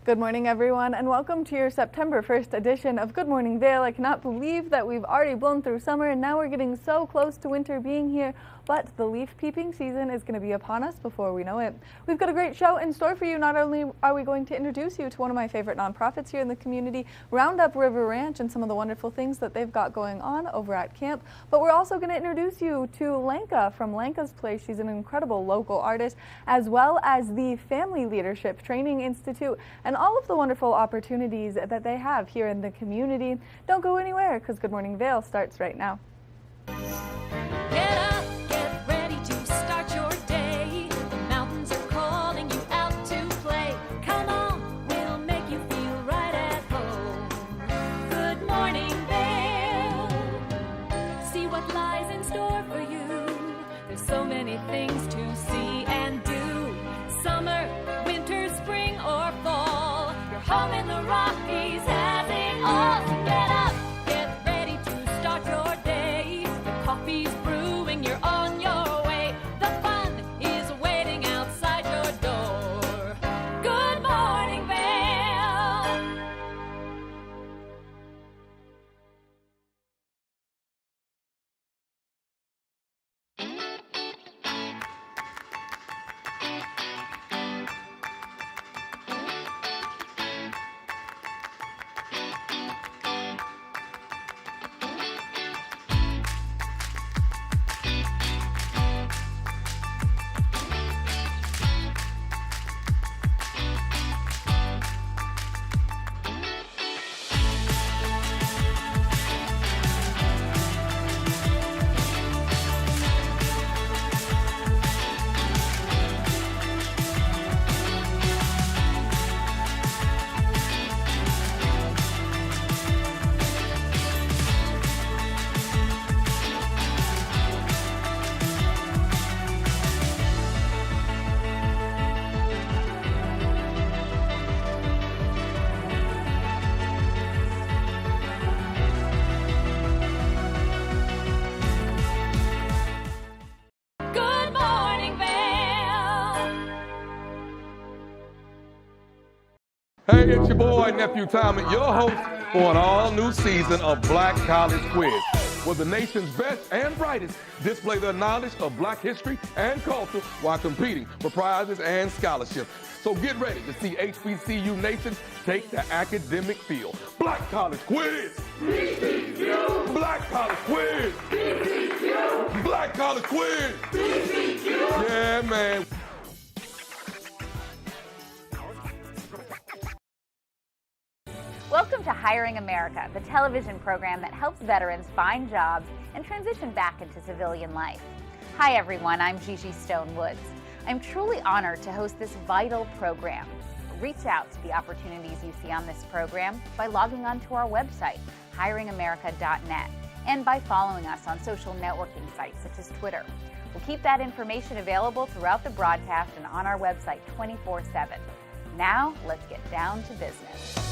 Good morning, everyone, and welcome to your September 1st edition of Good Morning Vail. I cannot believe that we've already blown through summer and now we're getting so close to winter being here, but the leaf peeping season is going to be upon us before we know it. We've got a great show in store for you. Not only are we going to introduce you to one of my favorite nonprofits here in the community, Roundup River Ranch, and some of the wonderful things that they've got going on over at camp, but we're also going to introduce you to Lenka from Lenka's Place. She's an incredible local artist, as well as the Family Leadership Training Institute, and all of the wonderful opportunities that they have here in the community. Don't go anywhere, because Good Morning Vail starts right now. Get up, get ready to start your day. The mountains are calling you out to play. Come on, we'll make you feel right at home. Good morning, Vail. See what lies in store for you. There's so many things to see and do. Summer, winter, spring, or fall. Your home in the Rockies has it all. So get up, get ready to start your day. The coffee's brewing, you're on your way. The fun is waiting outside your door. Good morning, Vail. Good morning, Vail. Hey, it's your boy, Nephew Tommy, your host for an all-new season of Black College Quiz, where the nation's best and brightest display their knowledge of Black history and culture while competing for prizes and scholarships. So get ready to see HBCU Nation take the academic field. Black College Quiz! BCQ! Black College Quiz! BCQ! Black College Quiz! BCQ! Yeah, man. Welcome to Hiring America, the television program that helps veterans find jobs and transition back into civilian life. Hi everyone, I'm Gigi Stone Woods. I'm truly honored to host this vital program. Reach out to the opportunities you see on this program by logging on to our website, hiringamerica.net, and by following us on social networking sites such as Twitter. We'll keep that information available throughout the broadcast and on our website 24/7. Now, let's get down to business.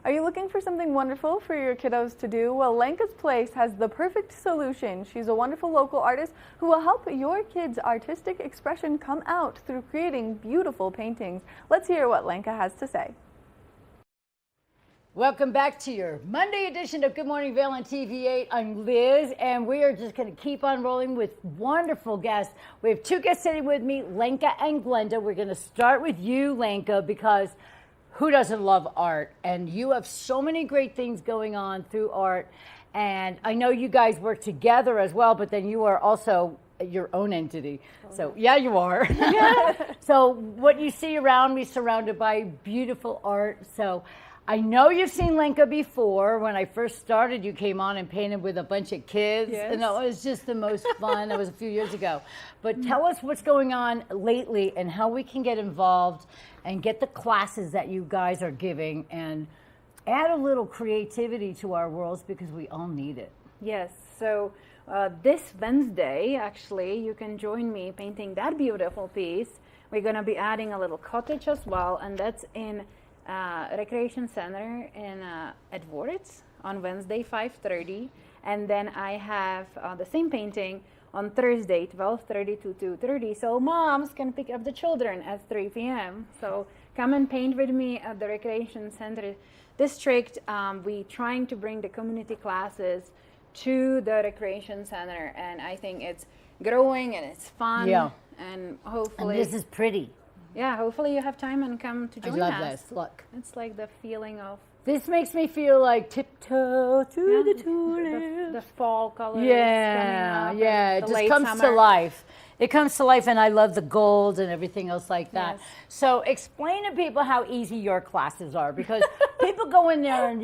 Are you looking for something wonderful for your kiddos to do? Well, Lenka's Place has the perfect solution. She's a wonderful local artist who will help your kids' artistic expression come out through creating beautiful paintings. Let's hear what Lenka has to say. Welcome back to your Monday edition of Good Morning Vail on TV8. I'm Liz, and we are just going to keep on rolling with wonderful guests. We have two guests sitting with me, Lenka and Glenda. We're going to start with you, Lenka, because who doesn't love art? And you have so many great things going on through art. And I know you guys work together as well, but then you are also your own entity. So yeah, you are. So what you see around me, surrounded by beautiful art. So I know you've seen Lenka before. When I first started, you came on and painted with a bunch of kids. Yes. And it was just the most fun. That was a few years ago. But tell us what's going on lately and how we can get involved and get the classes that you guys are giving and add a little creativity to our worlds, because we all need it. Yes, so this Wednesday, actually, you can join me painting that beautiful piece. We're going to be adding a little cottage as well, and that's in Recreation Center in Edwards on Wednesday, 5:30. And then I have the same painting on Thursday, 12:30 to 2:30. So moms can pick up the children at 3 p.m. So come and paint with me at the Recreation Center District. We trying to bring the community classes to the Recreation Center, and I think it's growing and it's fun. Yeah. And And hopefully, this is pretty. yeah, hopefully you have time and come to I join love us. this. Look. It's like the feeling of This makes me feel like tiptoe through the the tulips. fall colors. Yeah, coming up, yeah, and it the just late comes to summer. life. It comes to life, and I love the gold and everything else like that. Yes. So explain to people how easy your classes are, because people go in there and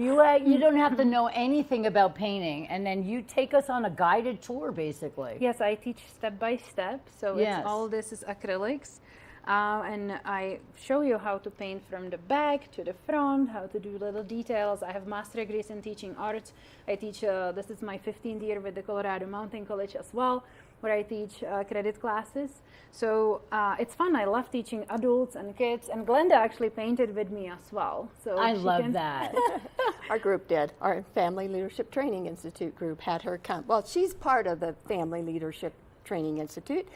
you don't have to know anything about painting, and then you take us on a guided tour, basically. Yes, I teach step by step. So Yes. it's all this is acrylics. And I show you how to paint from the back to the front, how to do little details. I have master degrees in teaching arts. I teach, this is my 15th year with the Colorado Mountain College as well, where I teach credit classes. So it's fun. I love teaching adults and kids. And Glenda actually painted with me as well. So I she love can- that. Our group did. Our Family Leadership Training Institute group had her come. Well, she's part of the Family Leadership Training Institute,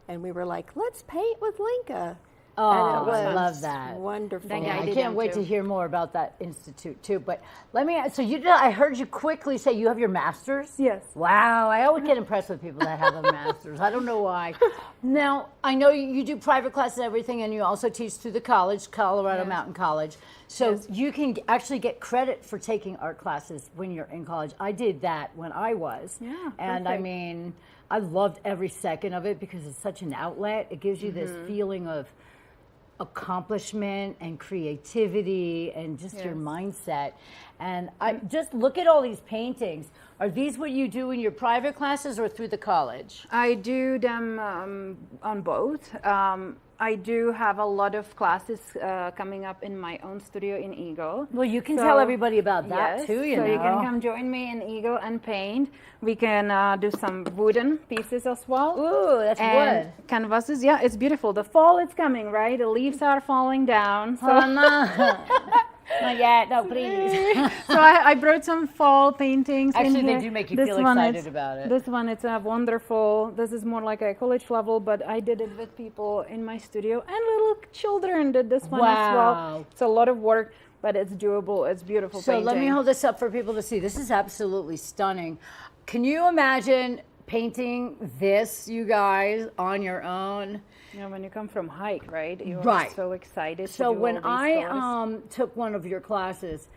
and we were like, let's paint with Lenka. Oh, And it I was love that. wonderful. Thank Yeah, I I did can't them wait too. to hear more about that institute too. But let me. So you did. I heard you quickly say you have your master's. Yes. Wow, I always get impressed with people that have a master's. I don't know why. Now I know you do private classes and everything, and you also teach through the college, Colorado Yes. Mountain College. So Yes. you can actually get credit for taking art classes when you're in college. I did that when I was. Yeah, And I perfect. mean, I loved every second of it because it's such an outlet. It gives you this feeling of accomplishment and creativity and just your Yes. mindset. And I just look at all these paintings. Are these what you do in your private classes or through the college? I do them on both. I do have a lot of classes coming up in my own studio in Eagle. Well, you can So- tell everybody about that yes, too, you so know. you can come join me in Eagle and paint. We can do some wooden pieces as well. Ooh, that's and wood. canvases. Yeah, it's beautiful. The fall is coming, right? The leaves are falling down. So, Oh, no. Not yet, no, please. so I brought some fall paintings. Actually, in they here. do make you This feel one excited is- about it. This one, it's wonderful. This is more like a college level, but I did it with people in my studio, and little children did this one as Wow. well. It's a lot of work, but it's doable. It's beautiful So painting. let me hold this up for people to see. This is absolutely stunning. Can you imagine painting this, you guys, on your own? You know, when you come from hike, right? You're Right. so excited. So to do when all these colors. I took one of your classes,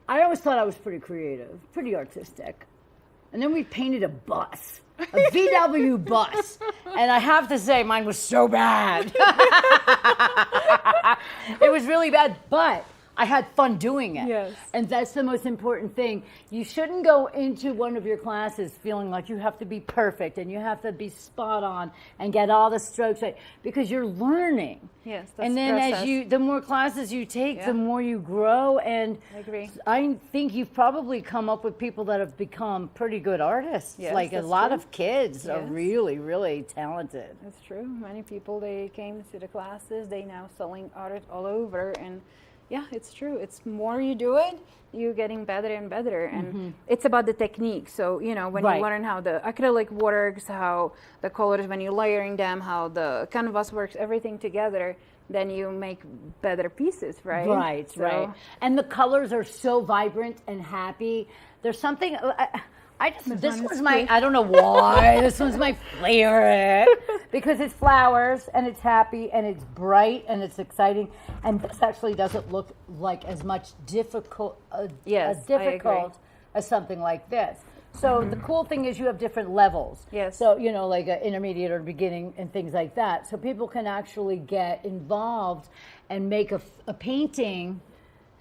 I always thought I was pretty creative, pretty artistic. And then we painted a bus, a VW bus. And I have to say, mine was so bad. It was really bad, but I had fun doing it. Yes. And that's the most important thing. You shouldn't go into one of your classes feeling like you have to be perfect and you have to be spot on and get all the strokes right, because you're learning. Yes, that's And then process. the more classes you take, Yeah. the more you grow. And I agree. I think you've probably come up with people that have become pretty good artists. Yes, like a that's lot true. of kids are Yes. really, really talented. That's true. Many people, they came to the classes. They now selling art all over, and yeah, it's true. It's more you do it, you're getting better and better. And it's about the technique. So, you know, when Right. you learn how the acrylic works, how the colors, when you're layering them, how the canvas works, everything together, then you make better pieces, right? Right, So- right. And the colors are so vibrant and happy. There's something. This one was is my. cute. I don't know why. This one's my favorite because it's flowers and it's happy and it's bright and it's exciting. And this actually doesn't look like as much difficult. Yes, as I agree. difficult as something like this. So the cool thing is you have different levels. Yes. So, you know, like an intermediate or beginning and things like that. So people can actually get involved and make a painting,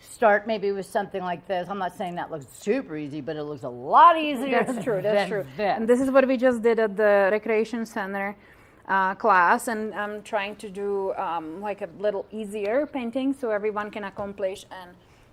start maybe with something like this. I'm not saying that looks super easy, but it looks a lot easier. That's true. than That's true. this. And this is what we just did at the recreation center class, and I'm trying to do like a little easier painting so everyone can accomplish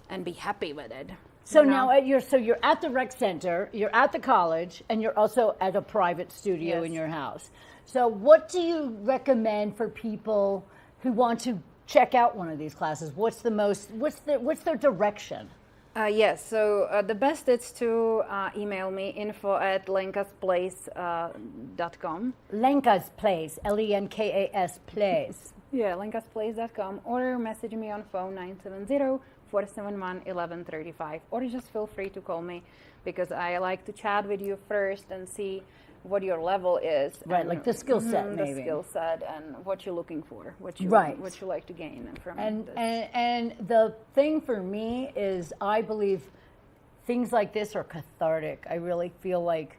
and be happy with it. So you know? now you're at the rec center, you're at the college, and you're also at a private studio in Yes. your house. So what do you recommend for people who want to check out one of these classes? What's their direction? Yes, so the best is to email me info@lenkasplace.com. Lenka's Place, Lenkas Place. Yeah, lenkasplace.com, or message me on phone 970-471-1135, or just feel free to call me because I like to chat with you first and see what your level is. Right, and- like the skill set, maybe. The skill set and what you're looking for, what you like to gain from And, this. and the thing for me is I believe things like this are cathartic. I really feel like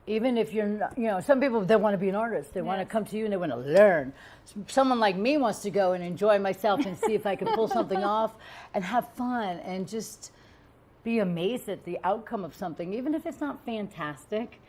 even if you're not, you know, some people, they want to be an artist. They want to come to you and they want to learn. Someone like me wants to go and enjoy myself and see if I can pull something off and have fun and just be amazed at the outcome of something, even if it's not fantastic.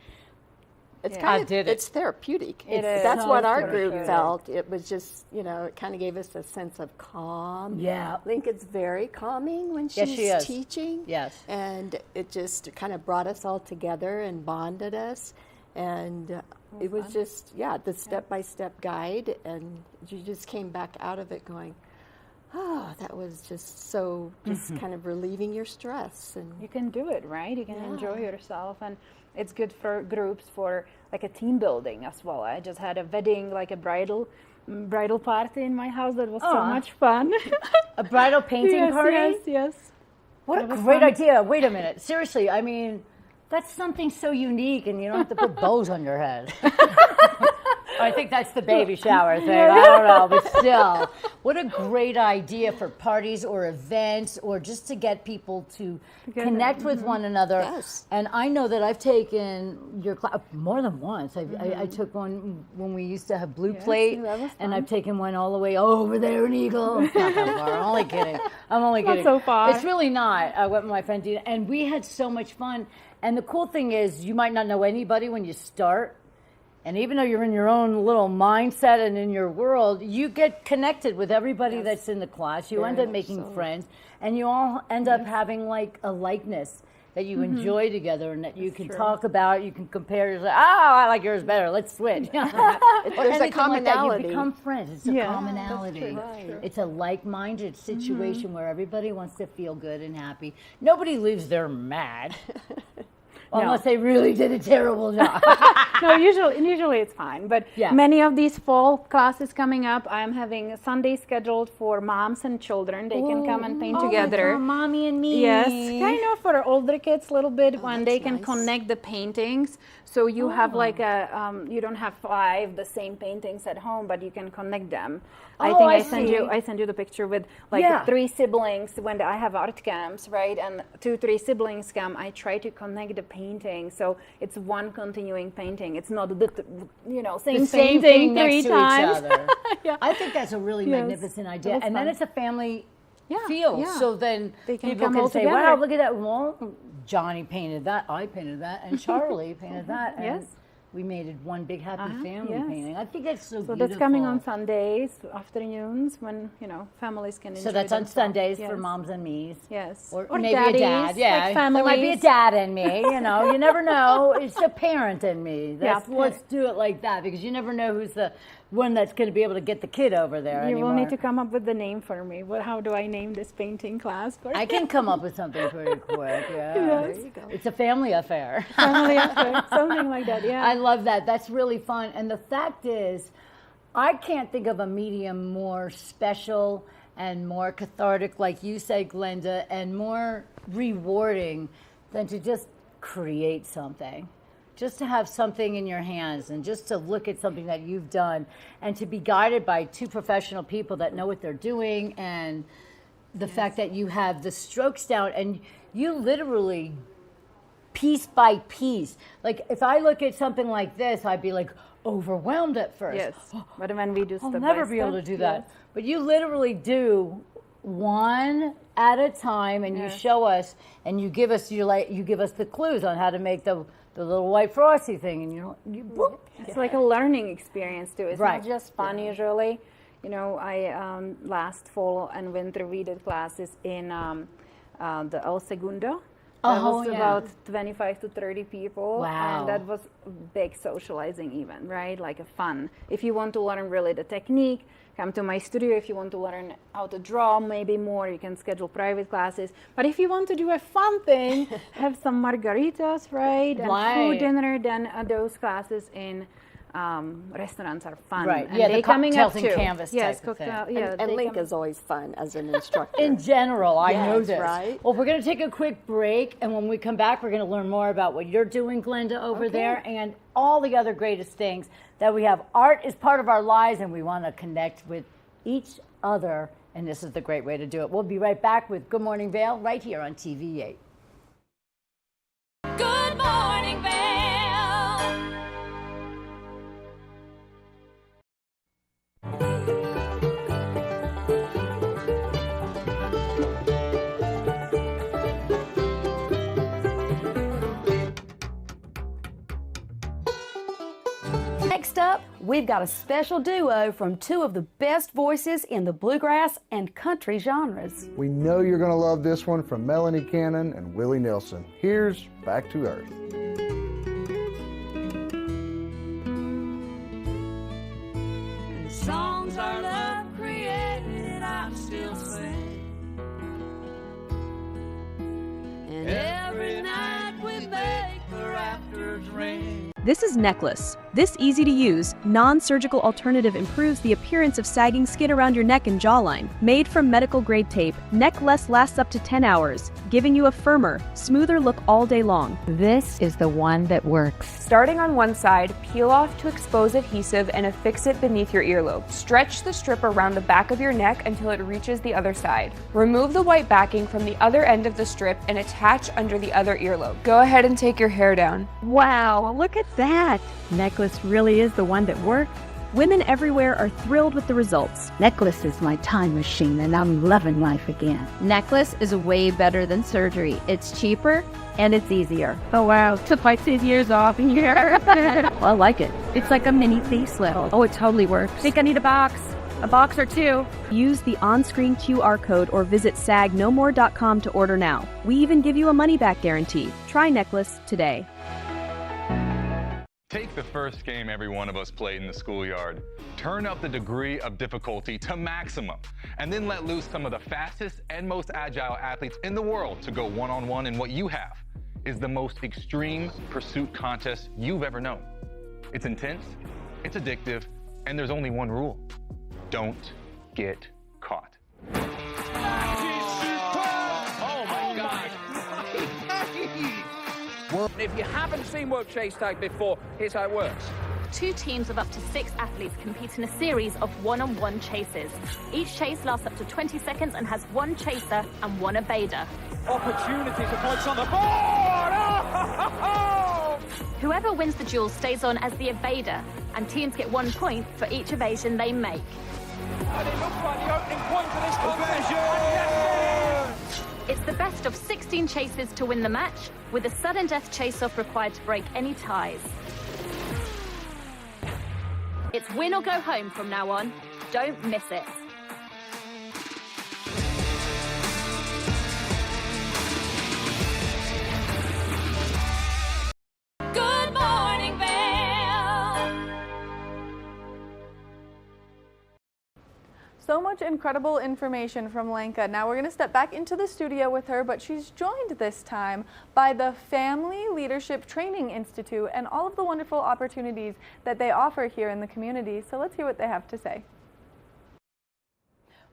It's Yeah. kind I of, did it. it's therapeutic. It is. That's So what our therapeutic. group felt. It was just, you know, it kind of gave us a sense of calm. Yeah. Lincoln's very calming when Yes, she's she is. teaching. Yes. And it just kind of brought us all together and bonded us. And it was just, the step-by-step guide. And you just came back out of it going, oh, that was just so, kind of relieving your stress. And You can do it, right? You can enjoy yourself, and it's good for groups, for like a team building as well. I just had a wedding, like a bridal party in my house that was so Aw. much fun. A bridal painting party? Yes. What a That was great fun. idea. Wait a minute. Seriously, I mean, that's something so unique and you don't have to put bows on your head. I think that's the baby shower thing. I don't know, but still. What a great idea for parties or events or just to get people to connect with one another. Yes. And I know that I've taken your class more than once. I took one when we used to have Blue Plate, that was and fun. I've taken one all the way over there in Eagle. It's not that far. I'm only kidding. I'm only Not kidding. so far. It's really not. I went with my friend Dina, and we had so much fun. And the cool thing is, you might not know anybody when you start. And even though you're in your own little mindset and in your world, you get connected with everybody that's in the class. You end up making friends, and you all end up having like a likeness that you enjoy together and that you can talk about. You can compare. You're like, I like yours better. Let's switch. Or there's a anything like that. commonality. You become friends. It's a Yeah, commonality. that's true. It's a like-minded situation where everybody wants to feel good and happy. Nobody leaves there mad. Unless they really did a terrible job. No, usually it's fine. But Yeah. many of these fall classes coming up, I'm having a Sunday scheduled for moms and children. They can come and paint together. Mommy and me. Yes, kind of for older kids a little bit when they that's can nice. connect the paintings. So you have like a, you don't have 5 the same paintings at home, but you can connect them. I Oh, think I I see. send you the picture with like Yeah. 3 siblings when I have art camps, right? And 2-3 siblings come. I try to connect the painting, so it's one continuing painting. It's not the same, The same painting thing 3 next to times. each other. Yeah. I think that's a really Yes. magnificent idea. That was And then fun. it's a family Yeah, feel. yeah. So then They can people come can all say, together. wow, look at that. Well, Johnny painted that. I painted that. And Charlie painted that. And Yes. we made it one big happy family yes. painting. I think that's so So beautiful. that's coming on Sundays afternoons when families can enjoy So that's on themselves. Sundays for Yes. moms and me's. Yes. Or, Or maybe daddies, a dad. Yeah. like There might be a families. dad in me. You never know. It's a parent in me. Yeah, Let's do it like that because you never know who's the one that's going to be able to get the kid over there You anymore. will need to come up with the name for me. How do I name this painting class? I can come up with something pretty quick. Yeah, there you go. It's a family affair. Family affair, something like that. Yeah. I love that. That's really fun. And the fact is, I can't think of a medium more special and more cathartic, like you say, Glenda, and more rewarding than to just create something. Just to have something in your hands and just to look at something that you've done and to be guided by two professional people that know what they're doing, and the fact that you have the strokes down and you literally piece by piece. Like if I look at something like this, I'd be like overwhelmed at first. Yes, but when we do I'll step never by be able to step, do that. yes. But you literally do one at a time, and you show us, and you give us you give us the clues on how to make the little white frosty thing, and you boop. It's like a learning experience too. It's Right. not just fun usually. You know, I last fall and winter we did classes in the El Segundo. That was about 25 to 30 people. Wow. And that was a big socializing event, right? Like a fun. If you want to learn really the technique, come to my studio. If you want to learn how to draw maybe more, you can schedule private classes. But if you want to do a fun thing, have some margaritas, right? And food dinner, then those classes in restaurants are fun. Right. And Yeah, they the coming up cocktails and too. canvas yes, type of thing. cocktail. Yeah, And they Link come- is always fun as an instructor. In general, I know Yes, this. right? Well, we're going to take a quick break, and when we come back, we're going to learn more about what you're doing, Glenda, over there, and all the other greatest things that we have. Art is part of our lives, and we want to connect with each other, and this is the great way to do it. We'll be right back with Good Morning Vail right here on TV8. Good morning, Vail. Next up, we've got a special duo from two of the best voices in the bluegrass and country genres. We know you're going to love this one from Melanie Cannon and Willie Nelson. Here's Back to Earth. And the songs our love created, I'm still singing. And every night we make the rafters ring. This is Necklace. This easy-to-use, non-surgical alternative improves the appearance of sagging skin around your neck and jawline. Made from medical-grade tape, Necklace lasts up to 10 hours, giving you a firmer, smoother look all day long. This is the one that works. Starting on one side, peel off to expose adhesive and affix it beneath your earlobe. Stretch the strip around the back of your neck until it reaches the other side. Remove the white backing from the other end of the strip and attach under the other earlobe. Go ahead and take your hair down. Wow, look at that! Necklace really is the one that works. Women everywhere are thrilled with the results. Necklace is my time machine, and I'm loving life again. Necklace is way better than surgery. It's cheaper and it's easier. Oh wow, took like 6 years off here. Well, I like it. It's like a mini facelift. Oh, it totally works. Think I need a box or two. Use the on-screen QR code or visit sagnomore.com to order now. We even give you a money-back guarantee. Try Necklace today. Take the first game every one of us played in the schoolyard. Turn up the degree of difficulty to maximum, and then let loose some of the fastest and most agile athletes in the world to go one-on-one in what you have is the most extreme pursuit contest you've ever known. It's intense, it's addictive, and there's only one rule. Don't get caught. Oh my God. If you haven't seen World Chase Tag before, here's how it works. Two teams of up to 6 athletes compete in a series of one-on-one chases. Each chase lasts up to 20 seconds and has one chaser and one evader. Opportunity for points on the board! Oh! Whoever wins the duel stays on as the evader, and teams get 1 point for each evasion they make. And it looks like the opening point for this contest. It's the best of 16 chases to win the match, with a sudden death chase-off required to break any ties. It's win or go home from now on. Don't miss it. Good morning, Vail. much incredible information from Lenka. Now we're going to step back into the studio with her, but she's joined this time by the Family Leadership Training Institute and all of the wonderful opportunities that they offer here in the community. So let's hear what they have to say.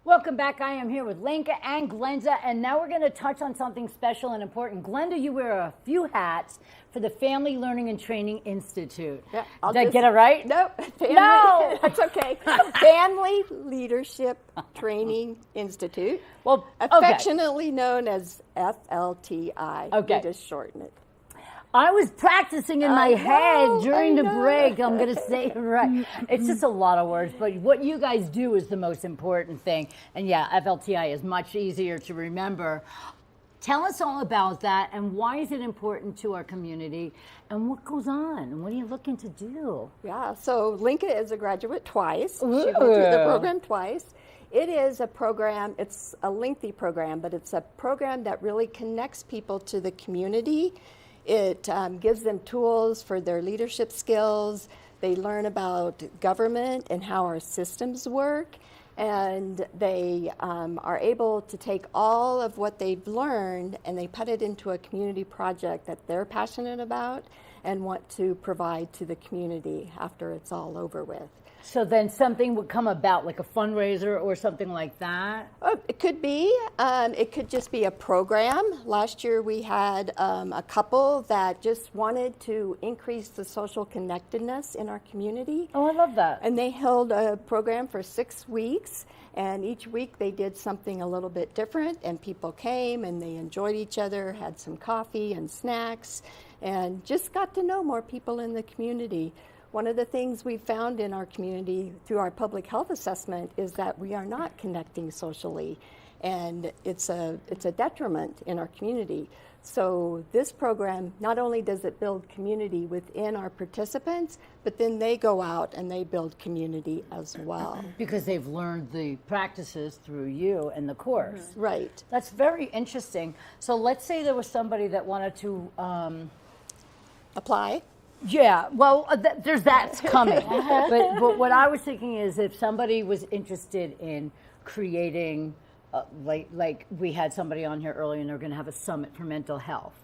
Welcome back. I am here with Lenka and Glenda, and now we're going to touch on something special and important. Glenda, you wear a few hats for the Family Learning and Training Institute. Yeah, Did I get it right? No. No! That's okay. Family Leadership Training Institute. Well, affectionately known as FLTI. Okay. We just shorten it. I was practicing in my head during the break. I'm going to say it right. It's just a lot of words, but what you guys do is the most important thing. And yeah, FLTI is much easier to remember. Tell us all about that, and why is it important to our community, and what goes on, and what are you looking to do? Yeah, so Lenka is a graduate twice. She went through the program twice. It is a program, it's a lengthy program, but it's a program that really connects people to the community. It gives them tools for their leadership skills. They learn about government and how our systems work. And they are able to take all of what they've learned and they put it into a community project that they're passionate about and want to provide to the community after it's all over with. So then something would come about, like a fundraiser or something like that? Oh, it could be. It could just be a program. Last year we had a couple that just wanted to increase the social connectedness in our community. Oh, I love that. And they held a program for 6 weeks, and each week they did something a little bit different, and people came and they enjoyed each other, had some coffee and snacks, and just got to know more people in the community. One of the things we found in our community through our public health assessment is that we are not connecting socially, and it's a detriment in our community. So this program, not only does it build community within our participants, but then they go out and they build community as well. Because they've learned the practices through you and the course. Mm-hmm. Right. That's very interesting. So let's say there was somebody that wanted to apply. Yeah, well, that's coming. but what I was thinking is if somebody was interested in creating, like we had somebody on here earlier and they're going to have a summit for mental health.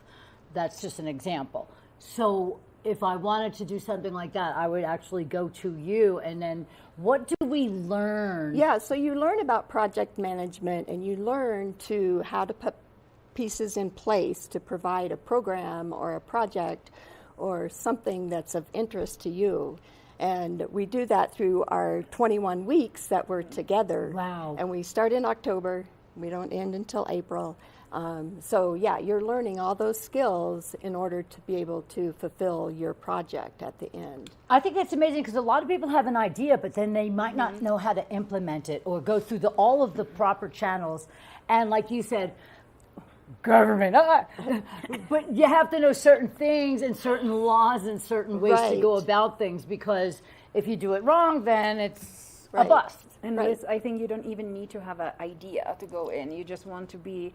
That's just an example. So if I wanted to do something like that, I would actually go to you, and then what do we learn? Yeah, so you learn about project management and you learn how to put pieces in place to provide a program or a project or something that's of interest to you. And we do that through our 21 weeks that we're together. Wow. And we start in October. We don't end until April. So yeah, you're learning all those skills in order to be able to fulfill your project at the end. I think that's amazing because a lot of people have an idea, but then they might not know how to implement it or go through all of the proper channels. And like you said, government, but you have to know certain things and certain laws and certain ways to go about things, because if you do it wrong, then it's a bust. And Liz, I think you don't even need to have an idea to go in. You just want to be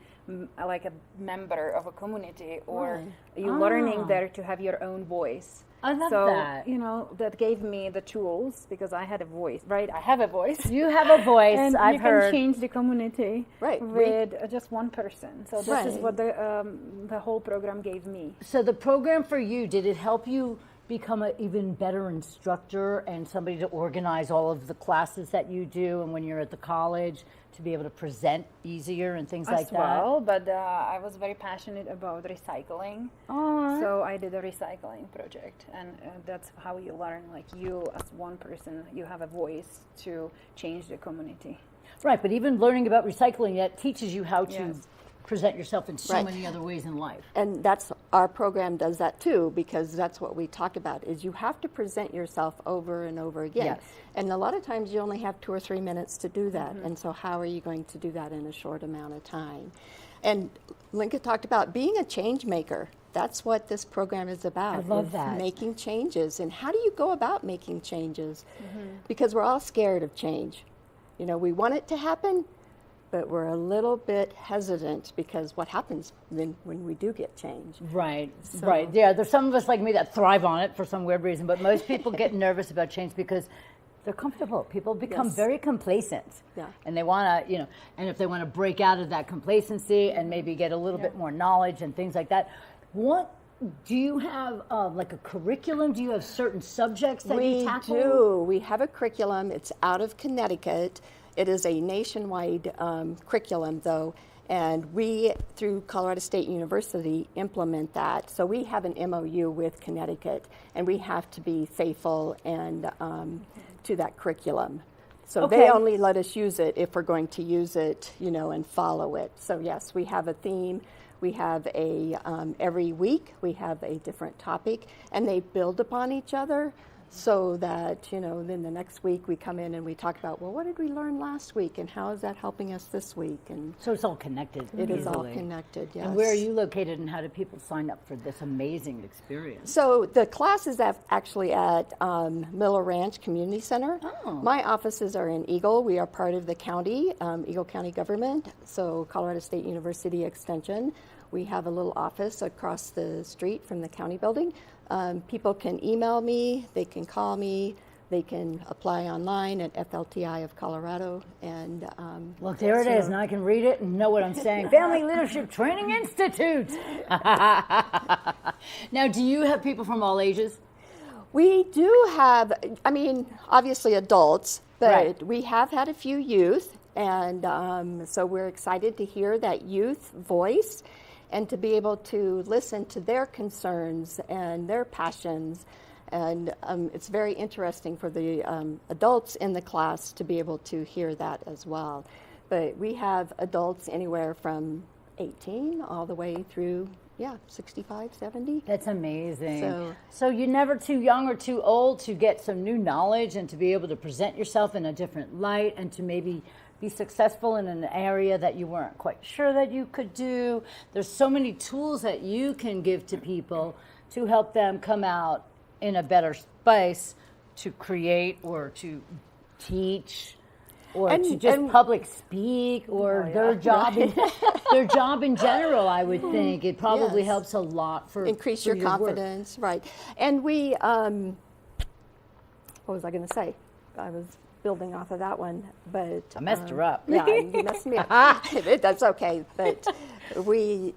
like a member of a community, or you're learning there to have your own voice. I love that. You know, that gave me the tools because I had a voice, right? I have a voice. You have a voice, and I've heard. You can change the community with just one person. So this is what the whole program gave me. So the program for you, did it help you become an even better instructor and somebody to organize all of the classes that you do, and when you're at the college to be able to present easier and things like that? Well, but I was very passionate about recycling. So I did a recycling project, and that's how you learn, like you as one person, you have a voice to change the community. Right, but even learning about recycling, that teaches you how to present yourself in so many other ways in life. And that's our program does that too, because that's what we talk about, is you have to present yourself over and over again. Yes. And a lot of times you only have 2 or 3 minutes to do that. And so how are you going to do that in a short amount of time? And Lenka talked about being a change maker. That's what this program is about. I love that. Making changes. And how do you go about making changes? Because we're all scared of change. You know, we want it to happen, but we're a little bit hesitant because what happens then when we do get change? Right, right. Yeah, there's some of us like me that thrive on it for some weird reason, but most people get nervous about change because They're comfortable. People become Yes. very complacent. Yeah. And they want to, and if they want to break out of that complacency and maybe get a little bit more knowledge and things like that, what do you have, like a curriculum? Do you have certain subjects that you tackle? We do. We have a curriculum. It's out of Connecticut. It is a nationwide curriculum, though, and we, through Colorado State University, implement that. So we have an MOU with Connecticut, and we have to be faithful and to that curriculum. So they only let us use it if we're going to use it, and follow it. So yes, we have a theme. We have every week we have a different topic, and they build upon each other. So that, then the next week we come in and we talk about, well, what did we learn last week and how is that helping us this week? And so it's all connected. It is all connected, yes. And where are you located and how do people sign up for this amazing experience? So the class is actually at Miller Ranch Community Center. Oh. My offices are in Eagle. We are part of the county, Eagle County government, so Colorado State University Extension. We have a little office across the street from the county building. People can email me, they can call me, they can apply online at FLTI of Colorado. And look, there it is, and I can read it and know what I'm saying. Family Leadership Training Institute. Now, do you have people from all ages? We do have, obviously adults, but Right. we have had a few youth, and so we're excited to hear that youth voice and to be able to listen to their concerns and their passions. And it's very interesting for the adults in the class to be able to hear that as well. But we have adults anywhere from 18 all the way through, 65, 70. That's amazing. So you're never too young or too old to get some new knowledge and to be able to present yourself in a different light and to maybe be successful in an area that you weren't quite sure that you could do. There's so many tools that you can give to people to help them come out in a better space to create or to teach or to just public speak or their job their job in general. I would think it probably helps a lot for increase your confidence, right? And we what was I going to say? I was building off of that one, but I messed her up. Yeah, you messed me up. That's okay, but we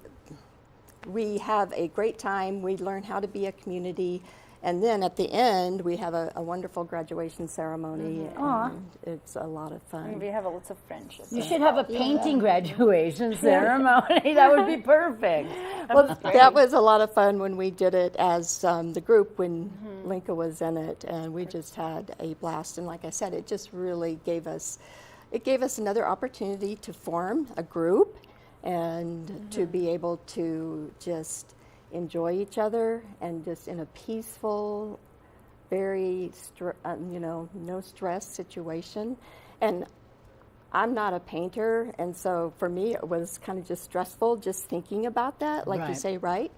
have a great time. We learn how to be a community, and then at the end we have a wonderful graduation ceremony, and it's a lot of fun. And we have lots of friendships. You should have a painting graduation ceremony. That would be perfect. Well, that was a lot of fun when we did it as the group when Linka was in it, and we just had a blast. And like I said, it just really gave us another opportunity to form a group and to be able to just enjoy each other and just in a peaceful, very no stress situation. And I'm not a painter, and so for me it was kind of just stressful just thinking about that, like you say, right?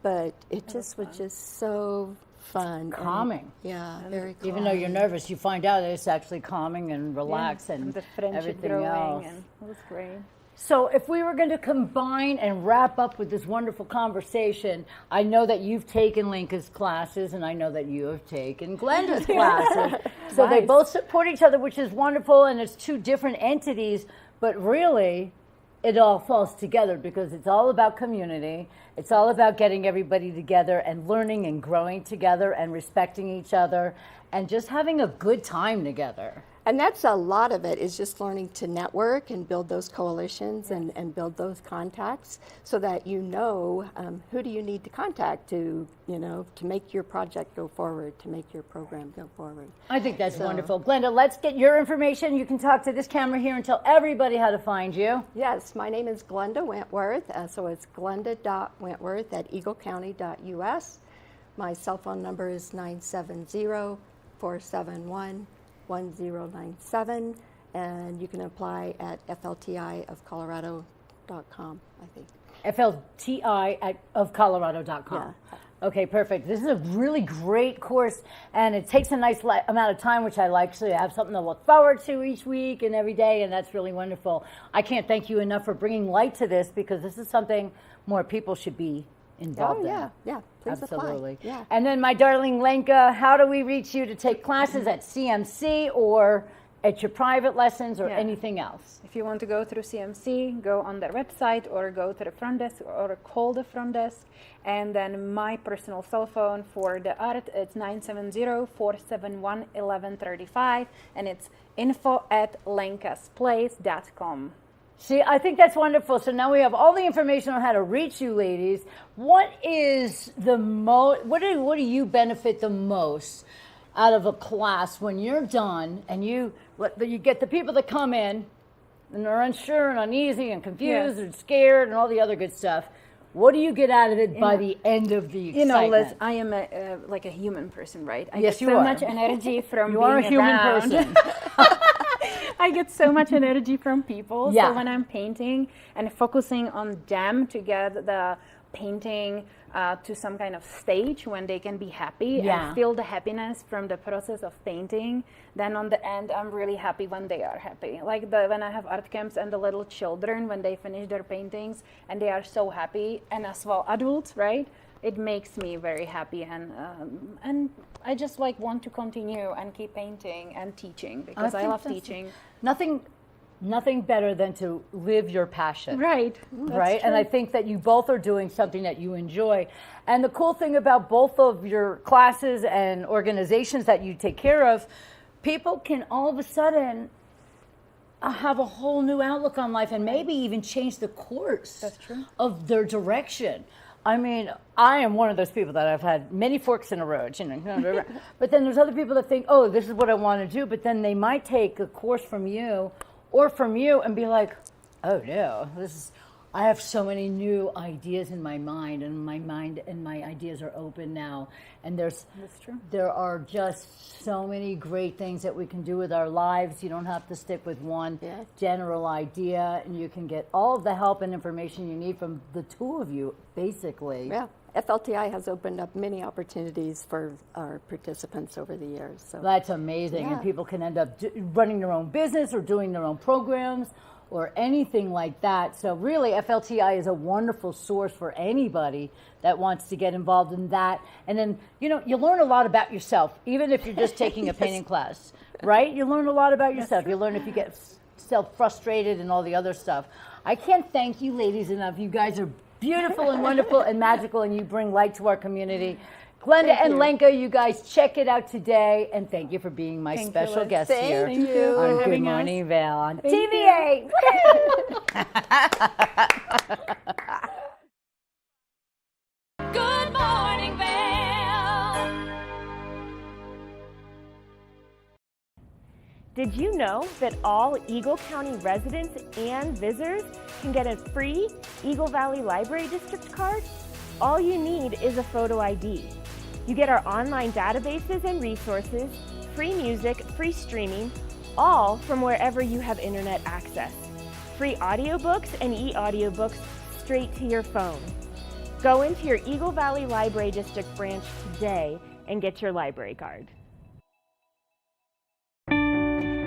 But it just was just so fun. Calming. And, very calming. Even though you're nervous, you find out that it's actually calming and relaxed and the friendship everything growing, else. and it was great. So if we were going to combine and wrap up with this wonderful conversation, I know that you've taken Linka's classes and I know that you have taken Glenda's classes. So they both support each other, which is wonderful, and it's two different entities, but really it all falls together because it's all about community. It's all about getting everybody together and learning and growing together and respecting each other and just having a good time together. And that's a lot of it, is just learning to network and build those coalitions and build those contacts so that who do you need to contact to make your project go forward, to make your program go forward. I think that's wonderful. Glenda, let's get your information. You can talk to this camera here and tell everybody how to find you. Yes, my name is Glenda Wentworth, so it's glenda.wentworth@eaglecounty.us. My cell phone number is 970-471-1097, and you can apply at fltiofcolorado.com, I think. flti@ofcolorado.com. Yeah. Okay, perfect. This is a really great course, and it takes a nice amount of time, which I like, so you have something to look forward to each week and every day, and that's really wonderful. I can't thank you enough for bringing light to this, because this is something more people should be involved in. Yeah, please Absolutely. apply. Yeah. And then my darling Lenka, how do we reach you to take classes at CMC or at your private lessons or anything else? If you want to go through CMC, go on their website or go to the front desk or call the front desk. And then my personal cell phone for the art, it's 970-471-1135, and it's info@lenkasplace.com. See, I think that's wonderful. So now we have all the information on how to reach you, ladies. What is the what do you benefit the most out of a class when you're done and you get the people that come in and they're unsure and uneasy and confused and scared and all the other good stuff? What do you get out of it by the end of the excitement? Liz, I am like a human person, right? I Yes, get you so are. much energy from You being are a human around. person. I get so much energy from people. Yeah. So when I'm painting and focusing on them to get the painting to some kind of stage when they can be happy and feel the happiness from the process of painting, then on the end I'm really happy when they are happy. Like when I have art camps and the little children, when they finish their paintings and they are so happy, and as well adults, right? It makes me very happy, and I just want to continue and keep painting and teaching because I love teaching. Nothing better than to live your passion. Right. Right. And I think that you both are doing something that you enjoy. And the cool thing about both of your classes and organizations that you take care of, people can all of a sudden have a whole new outlook on life and maybe even change the course of their direction. I mean, I am one of those people that I've had many forks in the road, but then there's other people that think, oh, this is what I want to do, but then they might take a course from you and be like, oh no, I have so many new ideas in my mind and my ideas are open now. And there are just so many great things that we can do with our lives. You don't have to stick with one general idea, and you can get all of the help and information you need from the two of you, basically. Yeah. FLTI has opened up many opportunities for our participants over the years. So that's amazing. And people can end up running their own business or doing their own programs or anything like that. So really, FLTI is a wonderful source for anybody that wants to get involved in that. And then, you learn a lot about yourself, even if you're just taking a painting class, right? You learn a lot about yourself. You learn if you get self-frustrated and all the other stuff. I can't thank you ladies enough. You guys are beautiful and wonderful and magical, and you bring light to our community. Glenda and Lenka, you guys check it out today, and thank you for being my special guest here Thank you on Good Morning Vail on TV8. Good morning, Vail. Did you know that all Eagle County residents and visitors can get a free Eagle Valley Library District card? All you need is a photo ID. You get our online databases and resources, free music, free streaming, all from wherever you have internet access. Free audiobooks and e-audiobooks straight to your phone. Go into your Eagle Valley Library District branch today and get your library card.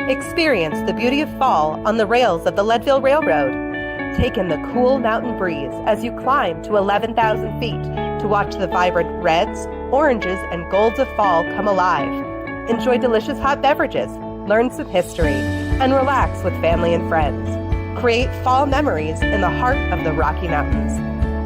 Experience the beauty of fall on the rails of the Leadville Railroad. Take in the cool mountain breeze as you climb to 11,000 feet to watch the vibrant reds, oranges, and golds of fall come alive. Enjoy delicious hot beverages, learn some history, and relax with family and friends. Create fall memories in the heart of the Rocky Mountains.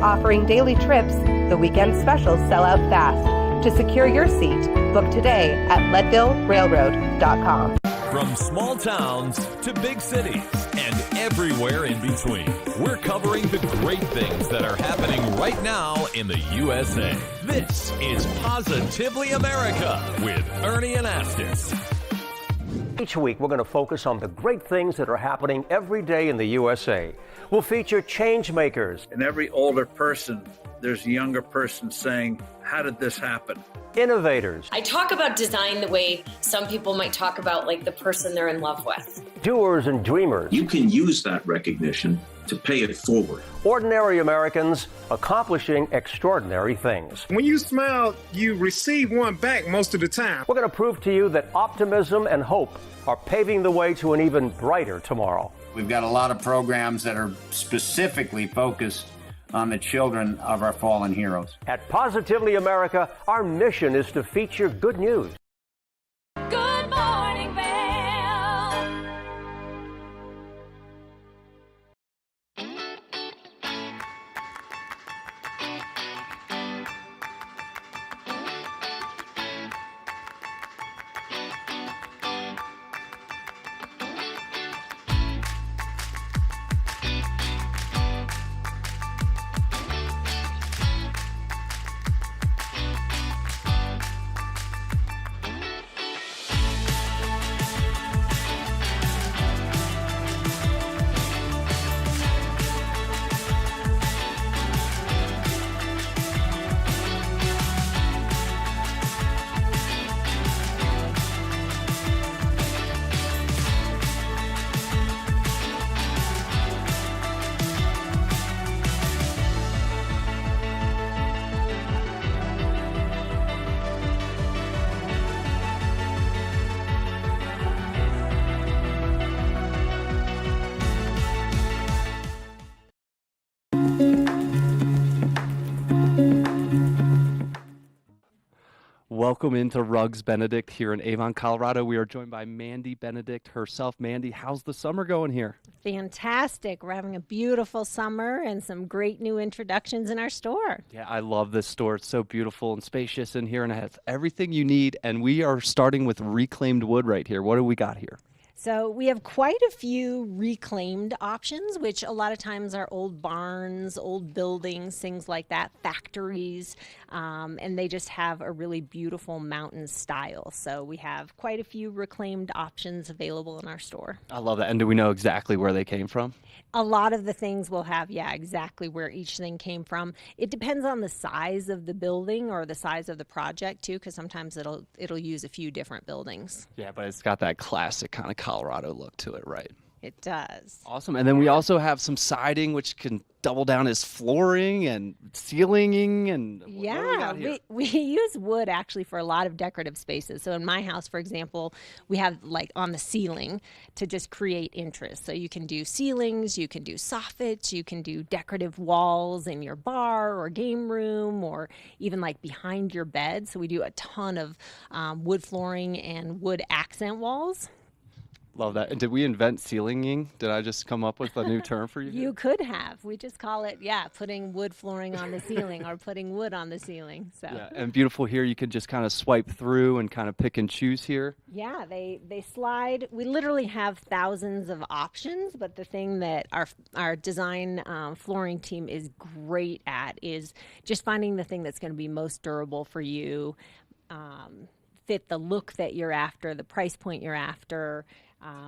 Offering daily trips, the weekend specials sell out fast. To secure your seat, book today at leadvillerailroad.com. From small towns to big cities and everywhere in between, we're covering the great things that are happening right now in the USA. This is Positively America with Ernie and Astis. Each week, we're going to focus on the great things that are happening every day in the USA. We'll feature change makers. In every older person, there's a younger person saying, how did this happen? Innovators. I talk about design the way some people might talk about like the person they're in love with. Doers and dreamers. You can use that recognition to pay it forward. Ordinary Americans accomplishing extraordinary things. When you smile, you receive one back most of the time. We're going to prove to you that optimism and hope are paving the way to an even brighter tomorrow. We've got a lot of programs that are specifically focused on the children of our fallen heroes. At Positively America, our mission is to feature good news. Good morning, Vail. Welcome into Rugs Benedict here in Avon, Colorado. We are joined by Mandy Benedict herself. Mandy, how's the summer going here? Fantastic. We're having a beautiful summer and some great new introductions in our store. Yeah, I love this store. It's so beautiful and spacious in here, and it has everything you need. And we are starting with reclaimed wood right here. What do we got here? So we have quite a few reclaimed options, which a lot of times are old barns, old buildings, things like that, factories, and they just have a really beautiful mountain style. So we have quite a few reclaimed options available in our store. I love that. And do we know exactly where they came from? A lot of the things will have, exactly where each thing came from. It depends on the size of the building or the size of the project too, because sometimes it'll use a few different buildings. Yeah, but it's got that classic kind of Colorado look to it, right? It does. Awesome. And then we also have some siding, which can double down as flooring and ceilinging. And we use wood actually for a lot of decorative spaces. So in my house, for example, we have like on the ceiling to just create interest. So you can do ceilings, you can do soffits, you can do decorative walls in your bar or game room, or even like behind your bed. So we do a ton of wood flooring and wood accent walls. Love that. And did we invent ceilinging? Did I just come up with a new term for you? You could have. We just call it, putting wood flooring on the ceiling or putting wood on the ceiling. So. Yeah, and beautiful here, you can just kind of swipe through and kind of pick and choose here. Yeah, they slide. We literally have thousands of options, but the thing that our design flooring team is great at is just finding the thing that's going to be most durable for you, fit the look that you're after, the price point you're after.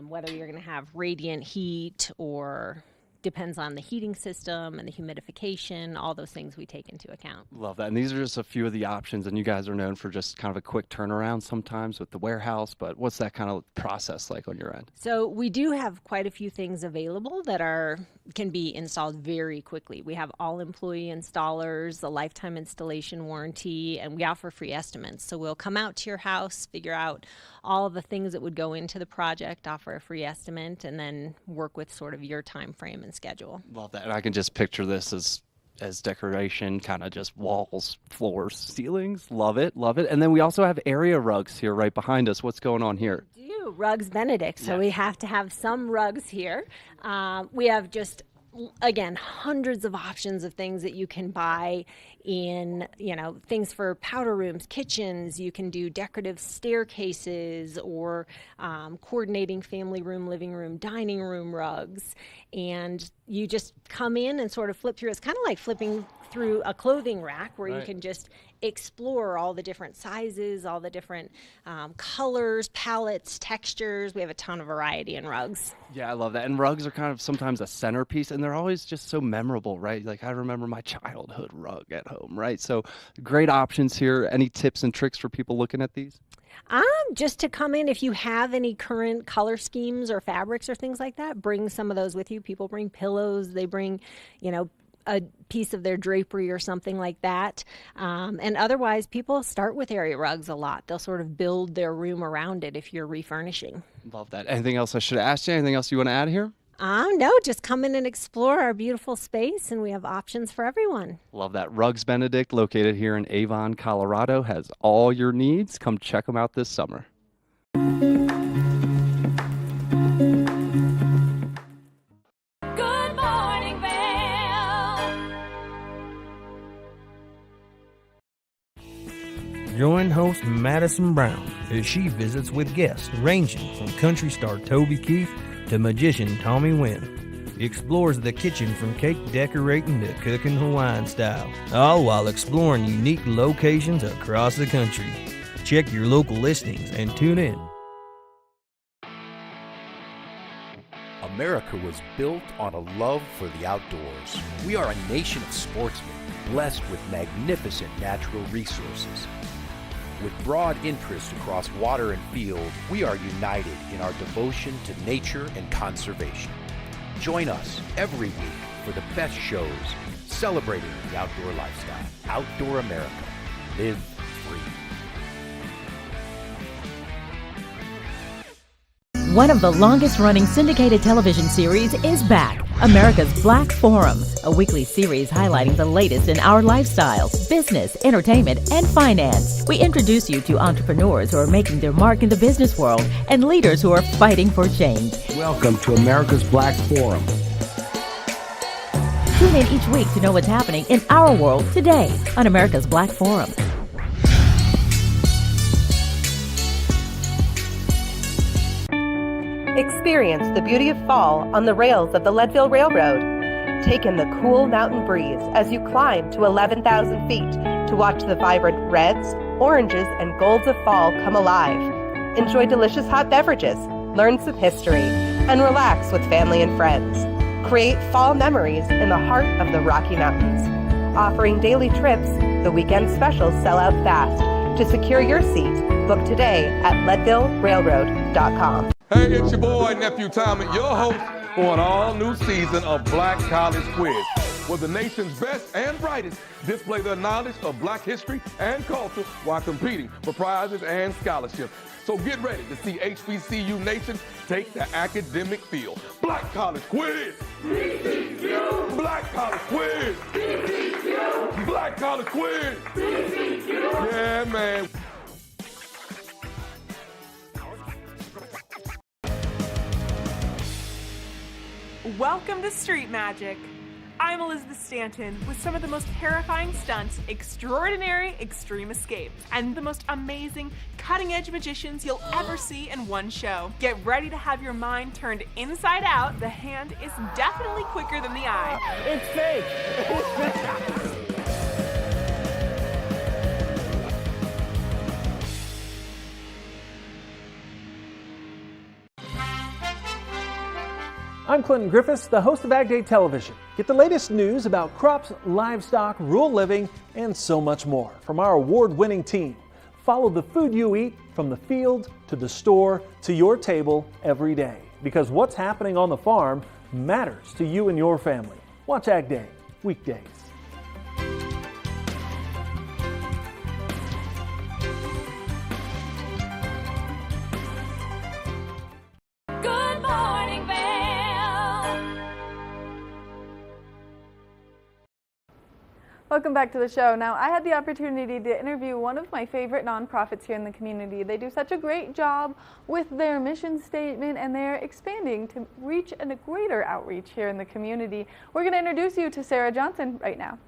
Whether you're going to have radiant heat or depends on the heating system and the humidification, all those things we take into account. Love that. And these are just a few of the options, and you guys are known for just kind of a quick turnaround sometimes with the warehouse, but what's that kind of process like on your end? So we do have quite a few things available that can be installed very quickly. We have all employee installers, a lifetime installation warranty, and we offer free estimates. So we'll come out to your house, figure out all of the things that would go into the project, offer a free estimate, and then work with sort of your time frame and schedule. Love that. And I can just picture this as decoration, kind of just walls, floors, ceilings. Love it. Love it. And then we also have area rugs here right behind us. What's going on here? We do. Rugs Benedict. So we have to have some rugs here. We have just, again, hundreds of options of things that you can buy in, things for powder rooms, kitchens. You can do decorative staircases or coordinating family room, living room, dining room rugs. And you just come in and sort of flip through. It's kind of like flipping through a clothing rack where you can just explore all the different sizes, all the different colors, palettes, textures. We have a ton of variety in rugs. Yeah, I love that. And rugs are kind of sometimes a centerpiece, and they're always just so memorable, right? Like I remember my childhood rug at home, right? So great options here. Any tips and tricks for people looking at these? Just to come in, if you have any current color schemes or fabrics or things like that, bring some of those with you. People bring pillows, they bring, a piece of their drapery or something like that. And otherwise, people start with area rugs a lot. They'll sort of build their room around it if you're refurnishing. Love that. Anything else I should ask you? Anything else you want to add here? No, just come in and explore our beautiful space, and we have options for everyone. Love that. Rugs Benedict, located here in Avon, Colorado, has all your needs. Come check them out this summer. Good morning, Vail. Join host Madison Brown as she visits with guests ranging from country star Toby Keith to magician Tommy Wynn. He explores the kitchen from cake decorating to cooking Hawaiian style, all while exploring unique locations across the country. Check your local listings and tune in. America was built on a love for the outdoors. We are a nation of sportsmen, blessed with magnificent natural resources. With broad interests across water and field, we are united in our devotion to nature and conservation. Join us every week for the best shows celebrating the outdoor lifestyle. Outdoor America. Live free. One of the longest-running syndicated television series is back, America's Black Forum, a weekly series highlighting the latest in our lifestyles, business, entertainment, and finance. We introduce you to entrepreneurs who are making their mark in the business world and leaders who are fighting for change. Welcome to America's Black Forum. Tune in each week to know what's happening in our world today on America's Black Forum. Experience the beauty of fall on the rails of the Leadville Railroad. Take in the cool mountain breeze as you climb to 11,000 feet to watch the vibrant reds, oranges, and golds of fall come alive. Enjoy delicious hot beverages, learn some history, and relax with family and friends. Create fall memories in the heart of the Rocky Mountains. Offering daily trips, the weekend specials sell out fast. To secure your seat, book today at leadvillerailroad.com. Hey, it's your boy, Nephew Tommy, your host for an all-new season of Black College Quiz, where the nation's best and brightest display their knowledge of Black history and culture while competing for prizes and scholarships. So get ready to see HBCU Nation take the academic field. Black College Quiz! HBCU! Black College Quiz! HBCU! Black College Quiz! HBCU! Yeah, man. Welcome to Street Magic. I'm Elizabeth Stanton with some of the most terrifying stunts, extraordinary extreme escapes, and the most amazing cutting-edge magicians you'll ever see in one show. Get ready to have your mind turned inside out. The hand is definitely quicker than the eye. It's fake. It's fake. I'm Clinton Griffiths, the host of Ag Day Television. Get the latest news about crops, livestock, rural living, and so much more from our award-winning team. Follow the food you eat from the field to the store to your table every day, because what's happening on the farm matters to you and your family. Watch Ag Day, weekdays. Good morning, Vail. Welcome back to the show. Now, I had the opportunity to interview one of my favorite nonprofits here in the community. They do such a great job with their mission statement, and they're expanding to reach a greater outreach here in the community. We're going to introduce you to Sarah Johnson right now.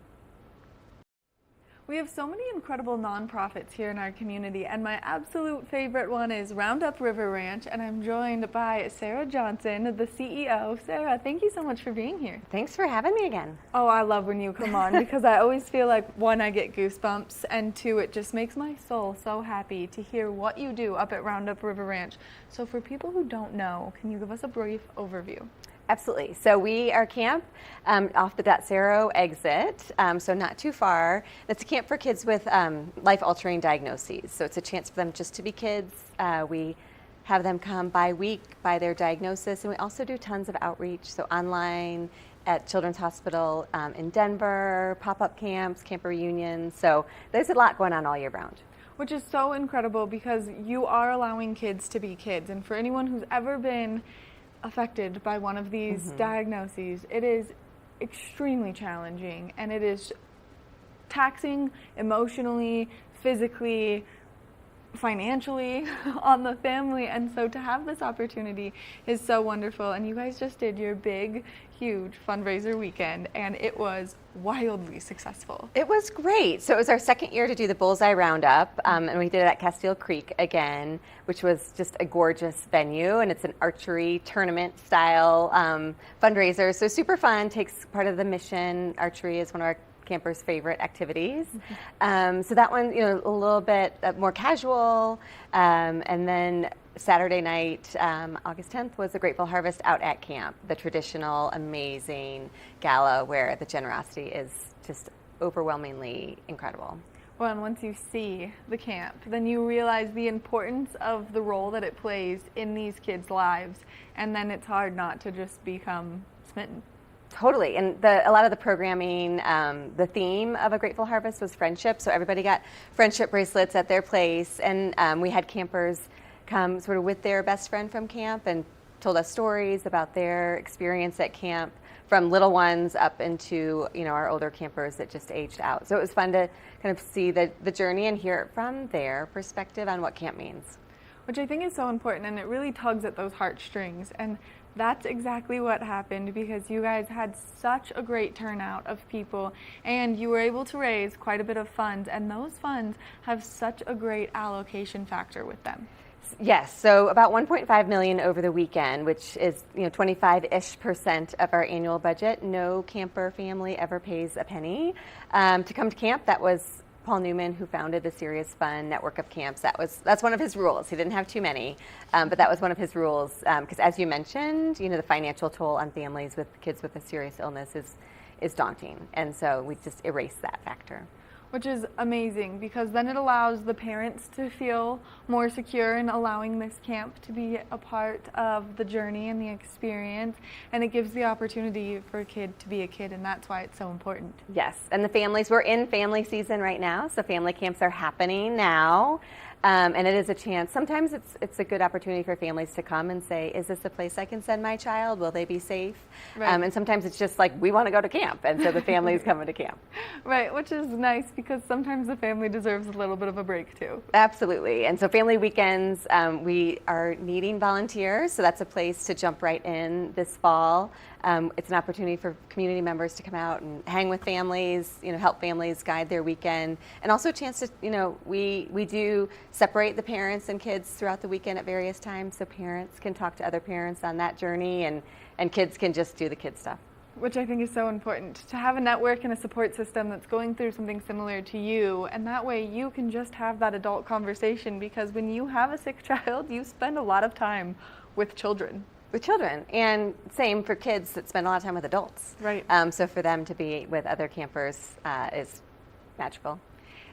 We have so many incredible nonprofits here in our community, and my absolute favorite one is Roundup River Ranch, and I'm joined by Sarah Johnson, the CEO. Sarah, thank you so much for being here. Thanks for having me again. Oh, I love when you come on because I always feel like, one, I get goosebumps, and two, it just makes my soul so happy to hear what you do up at Roundup River Ranch. So for people who don't know, can you give us a brief overview? Absolutely. So we are camp off the Datsero exit, so not too far. It's a camp for kids with life-altering diagnoses. So it's a chance for them just to be kids. We have them come by week by their diagnosis, and we also do tons of outreach, so online, at Children's Hospital in Denver, pop-up camps, camp reunions. So there's a lot going on all year round. Which is so incredible because you are allowing kids to be kids. And for anyone who's ever been affected by one of these diagnoses, it is extremely challenging, and it is taxing emotionally, physically, financially on the family. And so to have this opportunity is so wonderful. And you guys just did your big, huge fundraiser weekend, and it was wildly successful. It was great. So it was our second year to do the Bullseye Roundup, and we did it at Castile Creek again, which was just a gorgeous venue, and it's an archery tournament style fundraiser. So super fun, takes part of the mission. Archery is one of our campers' favorite activities. So that one, you know, a little bit more casual. And then Saturday night, August 10th, was the Grateful Harvest out at camp, the traditional, amazing gala where the generosity is just overwhelmingly incredible. Well, and once you see the camp, then you realize the importance of the role that it plays in these kids' lives, and then it's hard not to just become smitten. Totally, and a lot of the programming, the theme of A Grateful Harvest was friendship, so everybody got friendship bracelets at their place, and we had campers come sort of with their best friend from camp and told us stories about their experience at camp, from little ones up into, you know, our older campers that just aged out. So it was fun to kind of see the journey and hear it from their perspective on what camp means. Which I think is so important, and it really tugs at those heartstrings. And that's exactly what happened, because you guys had such a great turnout of people, and you were able to raise quite a bit of funds, and those funds have such a great allocation factor with them. Yes, so about $1.5 million over the weekend, which is, you know, 25-ish% of our annual budget. No camper family ever pays a penny to come to camp. That was Paul Newman, who founded the Serious Fun network of camps. That's one of his rules. He didn't have too many, but that was one of his rules, because as you mentioned, you know, the financial toll on families with kids with a serious illness is daunting, and so we just erased that factor. Which is amazing, because then it allows the parents to feel more secure in allowing this camp to be a part of the journey and the experience, and it gives the opportunity for a kid to be a kid, and that's why it's so important. Yes, and the families, we're in family season right now, so family camps are happening now. And it is a chance. Sometimes it's a good opportunity for families to come and say, is this a place I can send my child? Will they be safe? Right. And sometimes it's just like, we want to go to camp, and so the family is coming to camp. Right, which is nice, because sometimes the family deserves a little bit of a break too. Absolutely. And so family weekends, we are needing volunteers, so that's a place to jump right in this fall. It's an opportunity for community members to come out and hang with families, you know, help families guide their weekend, and also a chance to, you know, we do separate the parents and kids throughout the weekend at various times, so parents can talk to other parents on that journey, and kids can just do the kid stuff. Which I think is so important, to have a network and a support system that's going through something similar to you, and that way you can just have that adult conversation, because when you have a sick child, you spend a lot of time with children. With children, and same for kids that spend a lot of time with adults. Right. So for them to be with other campers is magical.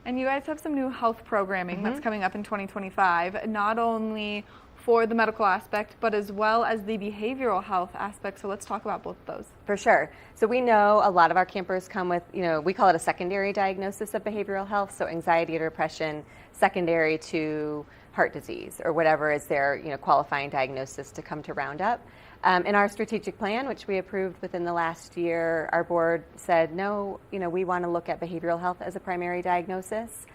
And you guys have some new health programming that's coming up in 2025, not only for the medical aspect, but as well as the behavioral health aspect. So let's talk about both of those. For sure. So we know a lot of our campers come with, you know, we call it a secondary diagnosis of behavioral health, so anxiety or depression secondary to heart disease or whatever is their, you know, qualifying diagnosis to come to Roundup. In our strategic plan, which we approved within the last year, our board said, no, you know, we want to look at behavioral health as a primary diagnosis,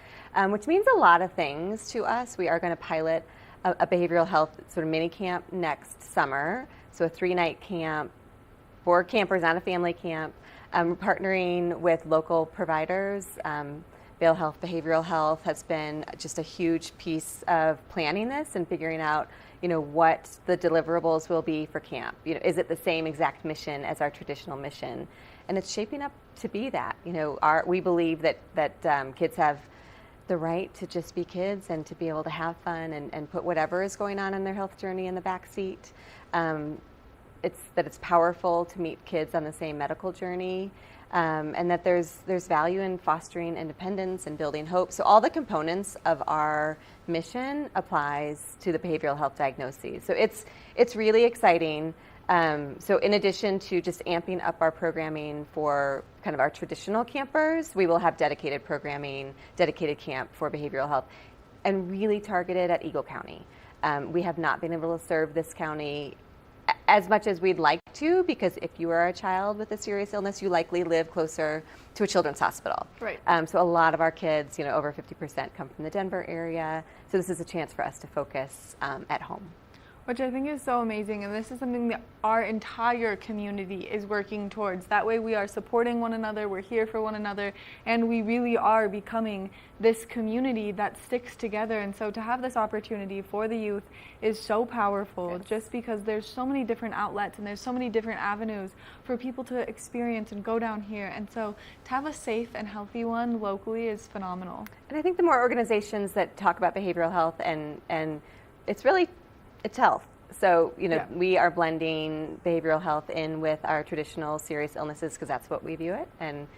which means a lot of things to us. We are going to pilot a behavioral health sort of mini camp next summer, so a 3-night camp for campers, not a family camp, partnering with local providers. Vail Health Behavioral Health has been just a huge piece of planning this and figuring out, you know, what the deliverables will be for camp. You know, is it the same exact mission as our traditional mission? And it's shaping up to be that. You know, we believe that kids have the right to just be kids and to be able to have fun and put whatever is going on in their health journey in the back seat. It's powerful to meet kids on the same medical journey. And that there's value in fostering independence and building hope. So all the components of our mission applies to the behavioral health diagnoses. So it's really exciting. So in addition to just amping up our programming for kind of our traditional campers, we will have dedicated programming, dedicated camp for behavioral health, and really targeted at Eagle County. We have not been able to serve this county as much as we'd like to, because if you are a child with a serious illness, you likely live closer to a children's hospital. Right. So a lot of our kids, over 50% come from the Denver area. So this is a chance for us to focus at home. Which I think is so amazing, and this is something that our entire community is working towards. That way we are supporting one another, we're here for one another, and we really are becoming this community that sticks together. And so to have this opportunity for the youth is so powerful, just because there's so many different outlets and there's so many different avenues for people to experience and go down here. And so to have a safe and healthy one locally is phenomenal. And I think the more organizations that talk about behavioral health and it's health. So, we are blending behavioral health in with our traditional serious illnesses because that's what we view it. And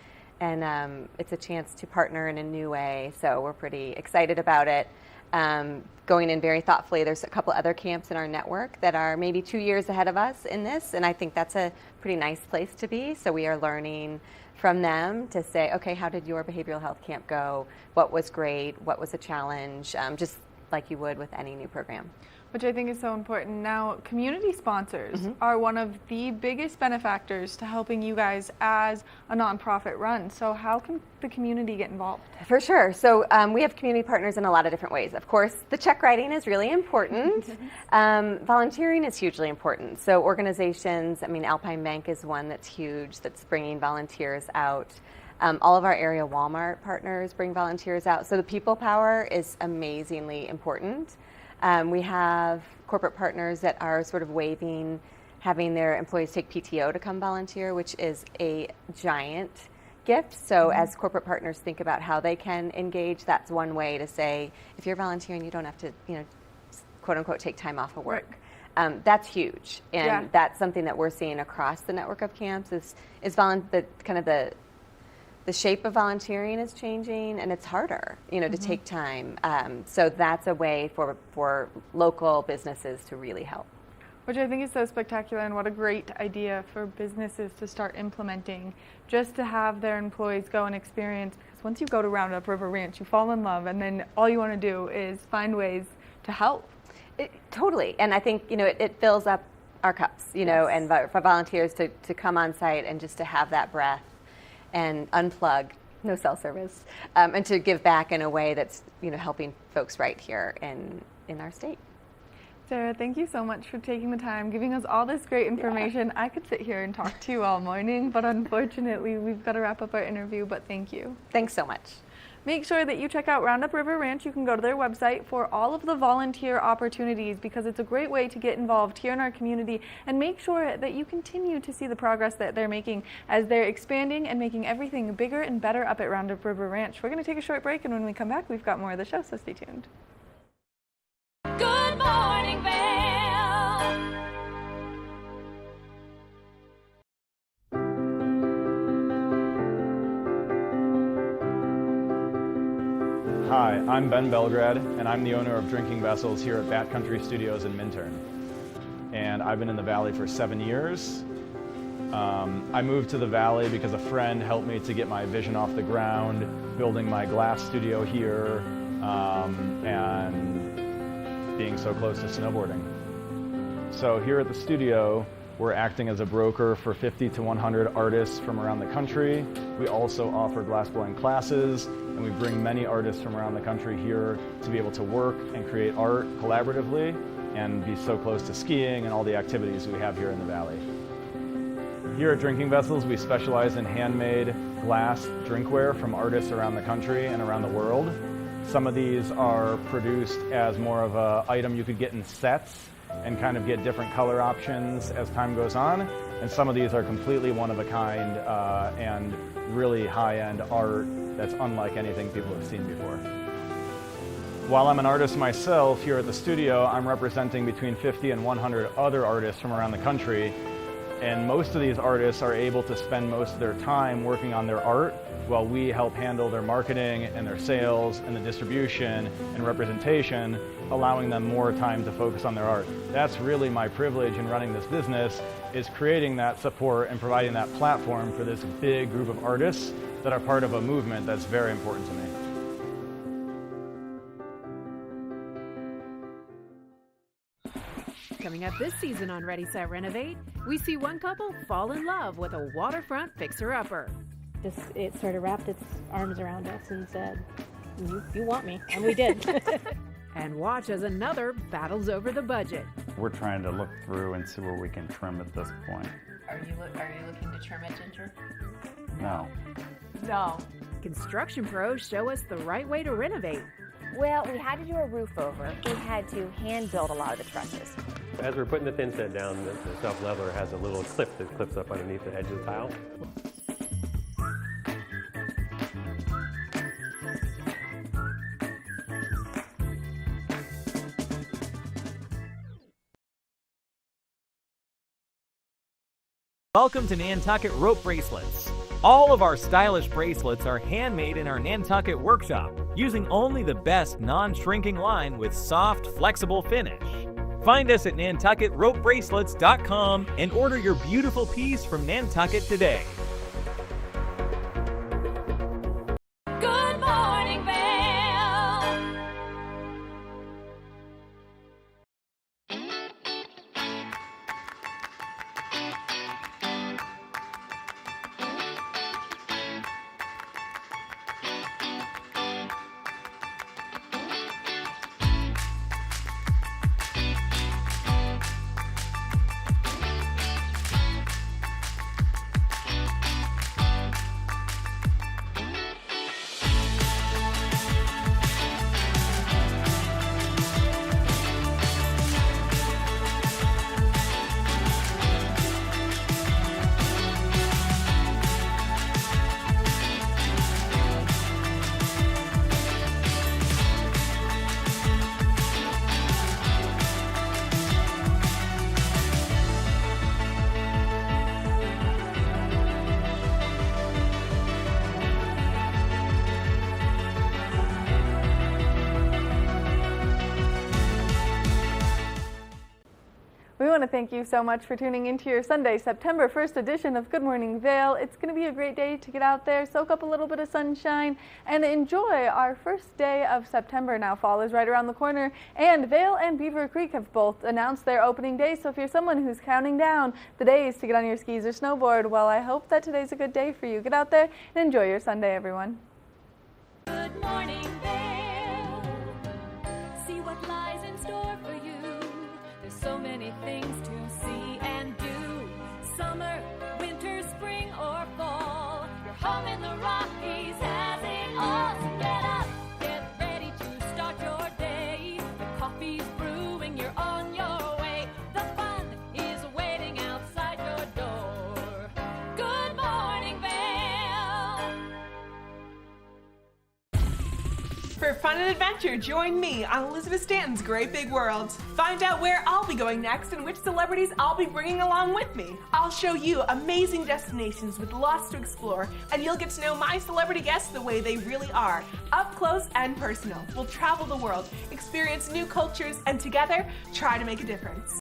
it's a chance to partner in a new way. So we're pretty excited about it. Going in very thoughtfully. There's a couple other camps in our network that are maybe 2 years ahead of us in this. And I think that's a pretty nice place to be. So we are learning from them to say, okay, how did your behavioral health camp go? What was great? What was a challenge? Just like you would with any new program. Which I think is so important. Now, community sponsors are one of the biggest benefactors to helping you guys as a nonprofit run. So how can the community get involved? For sure. So we have community partners in a lot of different ways. Of course, the check writing is really important. Volunteering is hugely important. So organizations, Alpine Bank is one that's huge, that's bringing volunteers out. All of our area Walmart partners bring volunteers out. So the people power is amazingly important. We have corporate partners that are sort of waiving having their employees take PTO to come volunteer, which is a giant gift. So as corporate partners think about how they can engage, that's one way to say, if you're volunteering, you don't have to, quote unquote, take time off of work. That's huge. And that's something that we're seeing across the network of camps is the shape of volunteering is changing, and it's harder, to take time. So that's a way for local businesses to really help. Which I think is so spectacular, and what a great idea for businesses to start implementing, just to have their employees go and experience. Because once you go to Roundup River Ranch, you fall in love, and then all you want to do is find ways to help. Totally, and I think it fills up our cups, and for volunteers to come on site and just to have that breath and unplug, no cell service, and to give back in a way that's helping folks right here in our state. Sarah, thank you so much for taking the time, giving us all this great information. I could sit here and talk to you all morning, but unfortunately we've got to wrap up our interview, but thank you. Thanks so much. Make sure that you check out Roundup River Ranch. You can go to their website for all of the volunteer opportunities, because it's a great way to get involved here in our community, and make sure that you continue to see the progress that they're making as they're expanding and making everything bigger and better up at Roundup River Ranch. We're going to take a short break, and when we come back, we've got more of the show, so stay tuned. Good morning, Vail. Hi, I'm Ben Belgrad, and I'm the owner of Drinking Vessels here at Bat Country Studios in Minturn. And I've been in the Valley for 7 years. I moved to the Valley because a friend helped me to get my vision off the ground, building my glass studio here, and being so close to snowboarding. So here at the studio, we're acting as a broker for 50 to 100 artists from around the country. We also offer glassblowing classes, and we bring many artists from around the country here to be able to work and create art collaboratively and be so close to skiing and all the activities we have here in the Valley. Here at Drinking Vessels, we specialize in handmade glass drinkware from artists around the country and around the world. Some of these are produced as more of an item you could get in sets and kind of get different color options as time goes on. And some of these are completely one-of-a-kind and really high-end art that's unlike anything people have seen before. While I'm an artist myself here at the studio, I'm representing between 50 and 100 other artists from around the country. And most of these artists are able to spend most of their time working on their art while we help handle their marketing and their sales and the distribution and representation, allowing them more time to focus on their art. That's really my privilege in running this business, is creating that support and providing that platform for this big group of artists that are part of a movement that's very important to me. Coming Coming up this season on Ready, Set, Renovate, we see one couple fall in love with a waterfront fixer-upper. It sort of wrapped its arms around us and said, you want me, and we did. And watch as another battles over the budget. We're trying to look through and see where we can trim at this point. Are you looking to trim it, Ginger? No. No. Construction pros show us the right way to renovate. Well, we had to do a roof over. We had to hand build a lot of the trusses. As we're putting the thin set down, the self-leveler has a little clip that clips up underneath the edge of the tile. Welcome to Nantucket Rope Bracelets. All of our stylish bracelets are handmade in our Nantucket workshop, using only the best non-shrinking line with soft, flexible finish. Find us at NantucketRopeBracelets.com and order your beautiful piece from Nantucket today. Good morning, Vail. We want to thank you so much for tuning into your Sunday, September 1st edition of Good Morning Vail. It's going to be a great day to get out there, soak up a little bit of sunshine, and enjoy our first day of September. Now, fall is right around the corner, and Vail and Beaver Creek have both announced their opening days. So if you're someone who's counting down the days to get on your skis or snowboard, well, I hope that today's a good day for you. Get out there and enjoy your Sunday, everyone. Good morning, Vail. See what lies in store for you. There's so many things to see and do. Summer, winter, spring, or fall. Your home in the Rockies has it all. So get up, get ready to start your day. The coffee's brewing, you're on your way. The fun is waiting outside your door. Good morning, Vail. For fun and adventure, join me on Elizabeth Stanton's Great Big World. Find out where I'll be going next and which celebrities I'll be bringing along with me. I'll show you amazing destinations with lots to explore, and you'll get to know my celebrity guests the way they really are, up close and personal. We'll travel the world, experience new cultures, and together, try to make a difference.